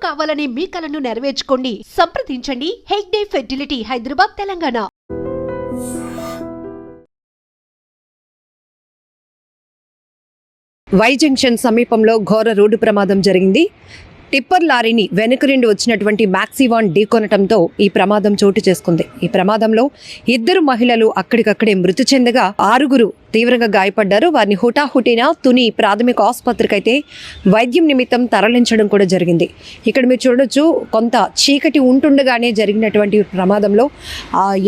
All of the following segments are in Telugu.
కావాలనే మీ కలను నెరవేర్చుకోండి. సంప్రదించండి Hegde fertility, Hyderabad, Telangana. Y junction సమీపంలో ఘోర రోడ్డు ప్రమాదం జరిగింది. టిప్పర్ లారీని వెనుక నుండి వచ్చినటువంటి మ్యాక్సీవాన్ ఢీకొనటంతో ఈ ప్రమాదం చోటు చేసుకుంది. ఈ ప్రమాదంలో 2 మహిళలు అక్కడికక్కడే మృతి చెందగా 6 తీవ్రంగా గాయపడ్డారు. వారిని హుటాహుటిన తుని ప్రాథమిక ఆసుపత్రికి అయితే వైద్యం నిమిత్తం తరలించడం కూడా జరిగింది. ఇక్కడ మీరు చూడొచ్చు, కొంత చీకటి ఉంటుండగానే జరిగినటువంటి ప్రమాదంలో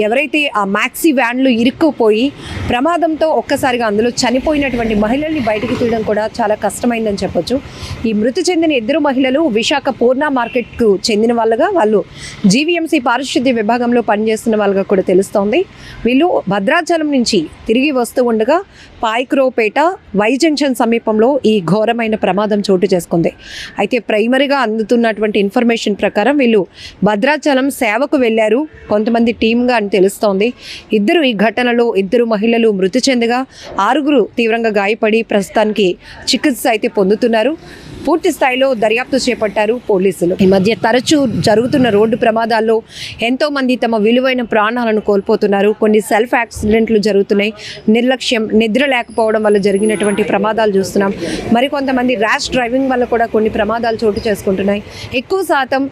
ఎవరైతే ఆ మ్యాక్సీ వ్యాన్లు ఇరుక్కుపోయి ప్రమాదంతో ఒక్కసారిగా అందులో చనిపోయినటువంటి మహిళల్ని బయటకు తీయడం కూడా చాలా కష్టమైందని చెప్పొచ్చు. ఈ మృతి చెందిన 2 మహిళలు విశాఖ పూర్ణ మార్కెట్కు చెందిన వాళ్ళగా, వాళ్ళు జీవీఎంసీ పారిశుద్ధ్య విభాగంలో పనిచేస్తున్న వాళ్ళగా కూడా తెలుస్తోంది. వీళ్ళు భద్రాచలం నుంచి తిరిగి వస్తూ ఉండగా పాయక్రోపేట వై జంక్షన్ సమీపంలో ఈ ఘోరమైన ప్రమాదం చోటు చేసుకుంది. అయితే ప్రైమరీగా అందుతున్నటువంటి ఇన్ఫర్మేషన్ ప్రకారం వీళ్ళు భద్రాచలం సేవకు వెళ్ళారు, కొంతమంది టీమ్గా అని తెలుస్తోంది. ఈ ఘటనలో 2 మహిళలు మృతి చెందగా 6 తీవ్రంగా గాయపడి ప్రస్తుతానికి చికిత్స అయితే పొందుతున్నారు. పూర్తి స్థాయిలో దర్యాప్తు చేపట్టారు పోలీసులు. ఈ మధ్య తరచూ జరుగుతున్న రోడ్డు ప్రమాదాల్లో ఎంతో మంది తమ విలువైన ప్రాణాలను కోల్పోతున్నారు. కొన్ని సెల్ఫ్ యాక్సిడెంట్లు జరుగుతున్నాయి. నిర్లక్ష్యం, నిద్ర లేకపోవడం వల్ల జరిగినటువంటి ప్రమాదాలు చూస్తున్నాం. మరికొంతమంది ర్యాష్ డ్రైవింగ్ వల్ల కూడా కొన్ని ప్రమాదాలు చోటు చేసుకుంటున్నాయి. ఎక్కువ శాతం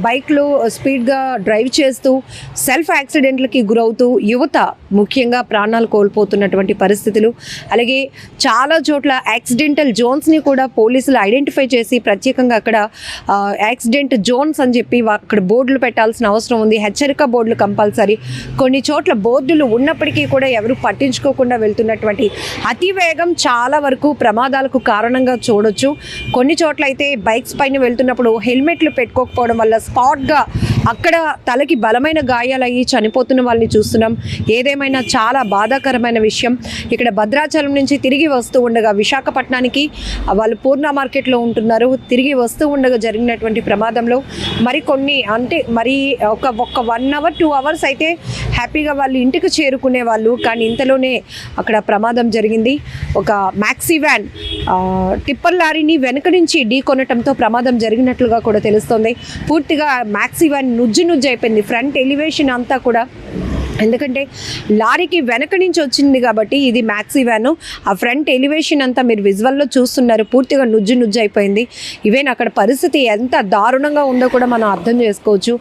బైక్లో స్పీడ్గా డ్రైవ్ చేస్తూ సెల్ఫ్ యాక్సిడెంట్లకి గురవుతూ యువత ముఖ్యంగా ప్రాణాలు కోల్పోతున్నటువంటి పరిస్థితులు. అలాగే చాలా చోట్ల యాక్సిడెంటల్ జోన్స్ని కూడా పోలీసులు ఐడెంటిఫై చేసి ప్రత్యేకంగా అక్కడ యాక్సిడెంట్ జోన్స్ అని చెప్పి అక్కడ బోర్డులు పెట్టాల్సిన అవసరం ఉంది. హెచ్చరిక బోర్డులు కంపల్సరీ. కొన్ని చోట్ల బోర్డులు ఉన్నప్పటికీ కూడా ఎవరు పట్టించుకోకుండా వెళ్తున్నటువంటి అతివేగం చాలా వరకు ప్రమాదాలకు కారణంగా చూడొచ్చు. కొన్ని చోట్ల అయితే బైక్స్ పైన వెళ్తున్నప్పుడు హెల్మెట్లు పెట్టుకోకపోవడం వల్ల స్పాట్గా అక్కడ తలకి బలమైన గాయాలయ్యి చనిపోతున్న వాళ్ళని చూస్తున్నాం. ఏదేమైనా చాలా బాధాకరమైన విషయం. ఇక్కడ భద్రాచలం నుంచి తిరిగి వస్తూ ఉండగా విశాఖపట్నానికి వాళ్ళు పూర్ణ మార్కెట్లో ఉంటున్నారు. తిరిగి వస్తూ ఉండగా జరిగినటువంటి ప్రమాదంలో మరి ఒక 1 అవర్ 2 అవర్స్ అయితే హ్యాపీగా వాళ్ళు ఇంటికి చేరుకునే వాళ్ళు. కానీ ఇంతలోనే అక్కడ ప్రమాదం జరిగింది. ఒక మ్యాక్సీ వ్యాన్ టిప్పర్ లారీని వెనుక నుంచి ఢీకొనటంతో ప్రమాదం జరిగినట్లుగా కూడా తెలుస్తోంది. పూర్తిగా మ్యాక్సీ వ్యాన్ నుజ్జు అయిపోయింది. ఫ్రంట్ ఎలివేషన్ అంతా కూడా, ఎందుకంటే లారీకి వెనక నుంచి వచ్చింది కాబట్టి ఇది మ్యాక్సీ వ్యాను. ఆ ఫ్రంట్ ఎలివేషన్ అంతా మీరు విజువల్లో చూస్తున్నారు, పూర్తిగా నుజ్జు అయిపోయింది. ఈవెన్ అక్కడ పరిస్థితి ఎంత దారుణంగా ఉందో కూడా మనం అర్థం చేసుకోవచ్చు.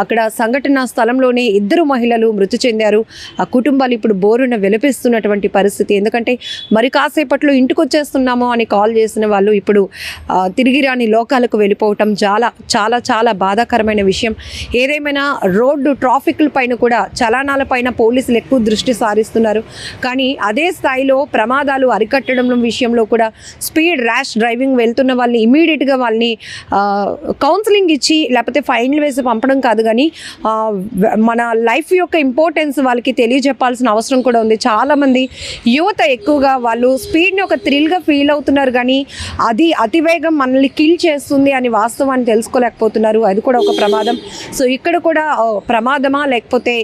అక్కడ సంఘటన స్థలంలోనే 2 మహిళలు మృతి చెందారు. ఆ కుటుంబాలు ఇప్పుడు బోరున విలపిస్తున్నటువంటి పరిస్థితి. ఎందుకంటే మరి కాసేపట్లో ఇంటికి వచ్చేస్తున్నాము అని కాల్ చేసిన వాళ్ళు ఇప్పుడు తిరిగి రాని లోకాలకు వెళ్ళిపోవటం చాలా చాలా చాలా బాధాకరమైన విషయం. ఏదేమైనా రోడ్డు ట్రాఫిక్ల పైన కూడా చలానాల పైన పోలీసులు ఎక్కువ దృష్టి సారిస్తున్నారు. కానీ అదే స్థాయిలో ప్రమాదాలు అరికట్టడం విషయంలో కూడా స్పీడ్ ర్యాష్ డ్రైవింగ్ వెళ్తున్న వాళ్ళని ఇమీడియట్గా వాళ్ళని కౌన్సిలింగ్ ఇచ్చి లేకపోతే ఫైన్లు వేసి పంపడం కాదు, కానీ మన లైఫ్ యొక్క ఇంపార్టెన్స్ వాళ్ళకి తెలియజెప్పాల్సిన అవసరం కూడా ఉంది. చాలామంది యువత ఎక్కువగా వాళ్ళు స్పీడ్ని ఒక థ్రిల్గా ఫీల్ అవుతున్నారు, కానీ అది అతివేగం మనల్ని కిల్ చేస్తుంది అని వాస్తవాన్ని తెలుసుకోలేకపోతున్నారు. అది కూడా ఒక ప్రమాదం. సో ఇక్కడ కూడా ప్రమాదమా లేకపోతే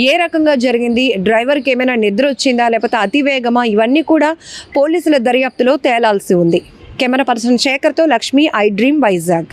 ఏ రకంగా జరిగింది, డ్రైవర్కి ఏమైనా నిద్ర వచ్చిందా లేకపోతే అతివేగమా, ఇవన్నీ కూడా పోలీసుల దర్యాప్తులో తేలాల్సి ఉంది. కెమెరా పర్సన్ శేఖర్తో లక్ష్మి, ఐ డ్రీమ్, వైజాగ్.